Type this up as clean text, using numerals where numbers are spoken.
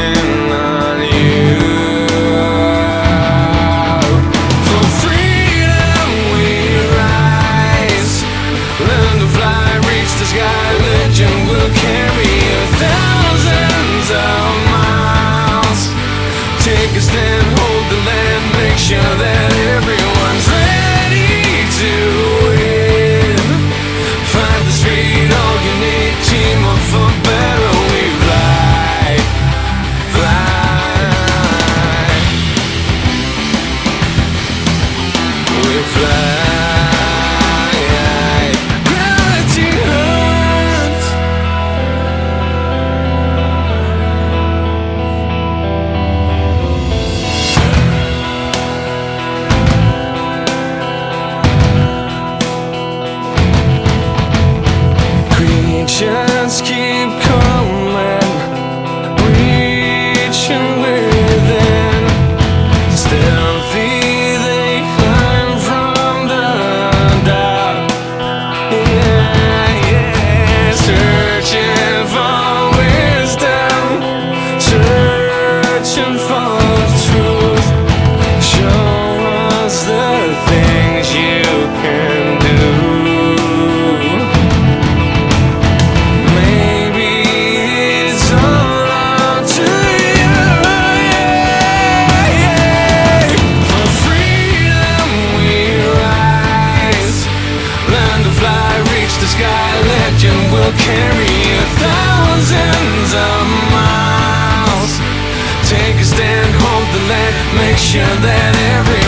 depend on you. For freedom we rise, learn to fly, reach the sky. Legend will carry you thousands of miles. Take a stand, hold the land, make sure that everyone's ready to win. Find the speed, all you need, team up for better. We fly, fly. We fly. Gravity hurts. Creatures keep coming, reaching within. Stealthy they climb from the dark. Yeah, yeah. Searching for wisdom, searching for truth. Show us the things you can do. Maybe it's all up to you, yeah, yeah. For freedom we rise, learn to fly, reach the sky. Legend will carry you thousands of miles. Take a stand, hold the land, make sure that every